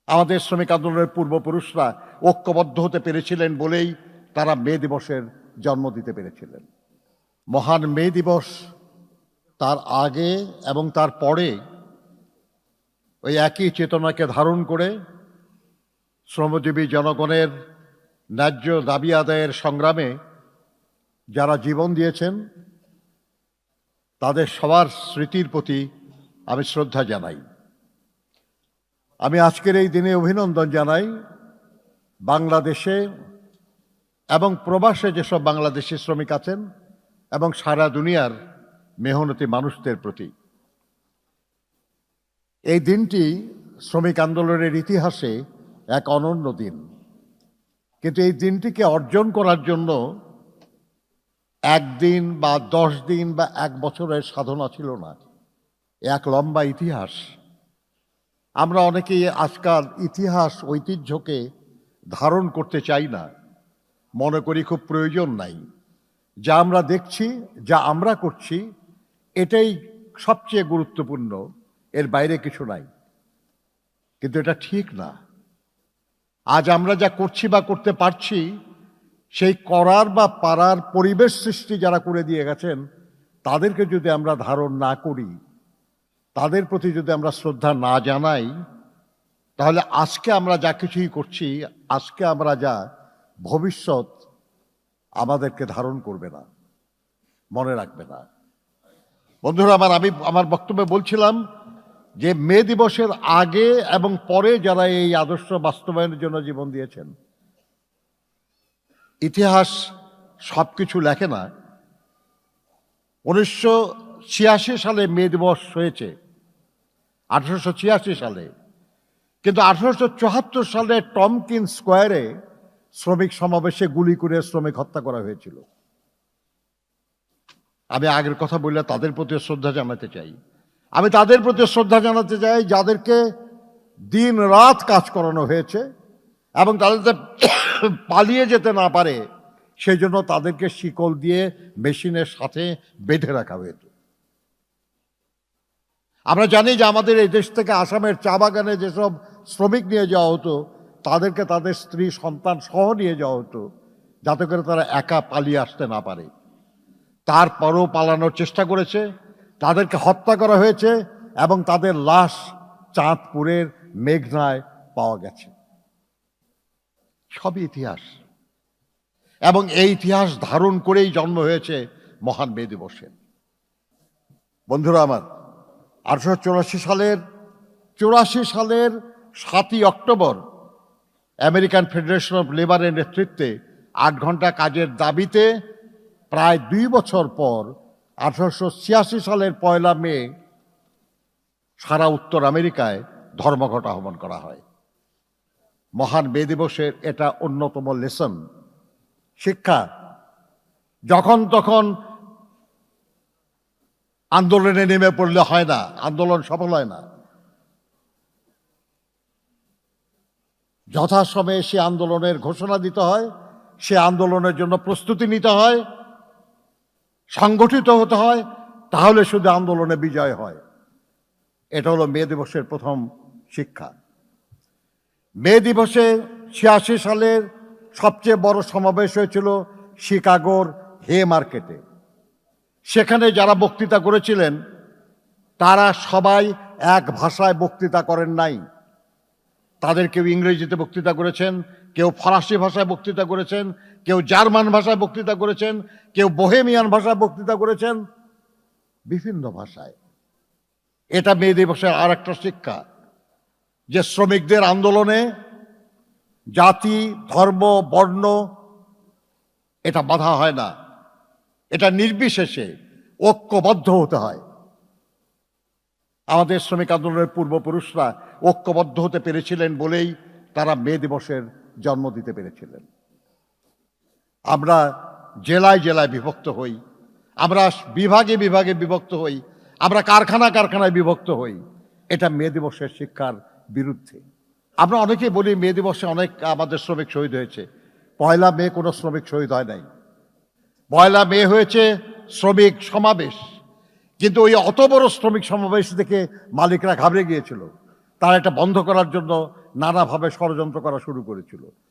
আমাদের শ্রমিক আন্দোলনের পূর্বপুরুষরা ঐক্যবদ্ধ হতে পেরেছিলেন বলেই তারা মে দিবসের জন্ম দিতে পেরেছিলেন। মহান মে দিবস তার আগে এবং তার পরে ওই একই চেতনাকে ধারণ করে শ্রমজীবী জনগণের ন্যায্য দাবি আদায়ের সংগ্রামে যারা জীবন দিয়েছেন তাদের সবার স্মৃতির প্রতি আমি শ্রদ্ধা জানাই। আমি আজকের এই দিনে অভিনন্দন জানাই বাংলাদেশে এবং প্রবাসে যেসব বাংলাদেশি শ্রমিক আছেন এবং সারা দুনিয়ার মেহনতি মানুষদের প্রতি। এই দিনটি শ্রমিক আন্দোলনের ইতিহাসে এক অনন্য দিন, কিন্তু এই দিনটিকে অর্জন করার জন্য একদিন বা 10 দিন বা 1 বছরের সাধনা ছিল না, এক লম্বা ইতিহাস। আমরা অনেকেই আজকাল ইতিহাস ঐতিহ্যকে ধারণ করতে চাই না, মনে করি খুব প্রয়োজন নাই। যা আমরা দেখছি, যা আমরা করছি, এটাই সবচেয়ে গুরুত্বপূর্ণ, এর বাইরে কিছু নাই। কিন্তু এটা ঠিক না। আজ আমরা যা করছি বা করতে পারছি, সেই করার বা পারার পরিবেশ সৃষ্টি যারা করে দিয়ে গেছেন তাদেরকে যদি আমরা ধারণ না করি, তাদের প্রতি যদি আমরা শ্রদ্ধা না জানাই, তাহলে আজকে আমরা যা কিছুই করছি, আজকে আমরা যা, ভবিষ্যৎ আমাদেরকে ধারণ করবে না, মনে রাখবে না। বন্ধুরা আমি আমার বক্তব্যে বলছিলাম যে মে দিবসের আগে এবং পরে যারা এই আদর্শ বাস্তবায়নের জন্য জীবন দিয়েছেন, ইতিহাস সবকিছু লেখে না। 1986 সালে মে দিবস হয়েছে, 1886 সালে, কিন্তু 1874 সালে টমকিন স্কোয়ারে শ্রমিক সমাবেশে গুলি করে শ্রমিক হত্যা করা হয়েছিল। আমি আগের কথা বললে তাদের প্রতি শ্রদ্ধা জানাতে চাই। আমি তাদের প্রতি শ্রদ্ধা জানাতে চাই যাদেরকে দিন রাত কাজ করানো হয়েছে এবং তাদের পালিয়ে যেতে না পারে সেই জন্য তাদেরকে শিকল দিয়ে মেশিনের সাথে বেঁধে রাখা হয়েছে। আমরা জানি যে আমাদের এই দেশ থেকে আসামের চা বাগানে যেসব শ্রমিক নিয়ে যাওয়া হতো, তাদেরকে তাদের স্ত্রী সন্তান সহ নিয়ে যাওয়া হতো, যাতে করে তারা একা পালিয়ে আসতে না পারে। তারপরও পালানোর চেষ্টা করেছে, তাদেরকে হত্যা করা হয়েছে এবং তাদের লাশ চাঁদপুরের মেঘনায় পাওয়া গেছে। সবই ইতিহাস, এবং এই ইতিহাস ধারণ করেই জন্ম হয়েছে মহান মে দিবসের। বন্ধুরা আমার, 1884 সালের 7ই অক্টোবর আমেরিকান ফেডারেশন অফ লেবারের নেতৃত্বে 8 ঘন্টা কাজের দাবিতে প্রায় 2 বছর পর 1886 সালের 1 মে সারা উত্তর আমেরিকায় ধর্মঘট আহ্বান করা হয়। মহান মে দিবসের এটা অন্যতম লেসন, শিক্ষা। যখন তখন আন্দোলনে নেমে পড়লে হয় না, আন্দোলন সফল হয় না। যথাসময়ে সে আন্দোলনের ঘোষণা দিতে হয়, সে আন্দোলনের জন্য প্রস্তুতি নিতে হয়, সংগঠিত হতে হয়, তাহলে শুধু আন্দোলনে বিজয় হয়। এটা হলো মে দিবসের প্রথম শিক্ষা। মে দিবসে 86 সালের সবচেয়ে বড় সমাবেশ হয়েছিল শিকাগোর হে মার্কেটে। সেখানে যারা বক্তৃতা করেছিলেন তারা সবাই এক ভাষায় বক্তৃতা করেন নাই। তাদের কেউ ইংরেজিতে বক্তৃতা করেছেন, কেউ ফরাসি ভাষায় বক্তৃতা করেছেন, কেউ জার্মান ভাষায় বক্তৃতা করেছেন, কেউ বোহেমিয়ান ভাষায় বক্তৃতা করেছেন, বিভিন্ন ভাষায়। এটা মে দিবসের আর একটা শিক্ষা, যে শ্রমিকদের আন্দোলনে জাতি, ধর্ম, বর্ণ এটা বাধা হয় না, এটা নির্বিশেষে ঐক্যবদ্ধ হতে হয়। আমাদের শ্রমিক আন্দোলনের পূর্বপুরুষরা ঐক্যবদ্ধ হতে পেরেছিলেন বলেই তারা মে দিবসের জন্ম দিতে পেরেছিলেন। আমরা জেলায় জেলায় বিভক্ত হই, আমরা বিভাগে বিভাগে বিভক্ত হই, আমরা কারখানায় বিভক্ত হই, এটা মে দিবসের শিক্ষার বিরুদ্ধে। আমরা অনেকেই বলি মে দিবসে অনেক আমাদের শ্রমিক শহীদ হয়েছে। 1 মে কোনো শ্রমিক শহীদ হয় নাই। 1 মে হয়েছে শ্রমিক সমাবেশ, কিন্তু ওই অত বড় শ্রমিক সমাবেশ দেখে মালিকরা ঘাবড়ে গিয়েছিল। তারা এটা বন্ধ করার জন্য নানাভাবে ষড়যন্ত্র করা শুরু করেছিল।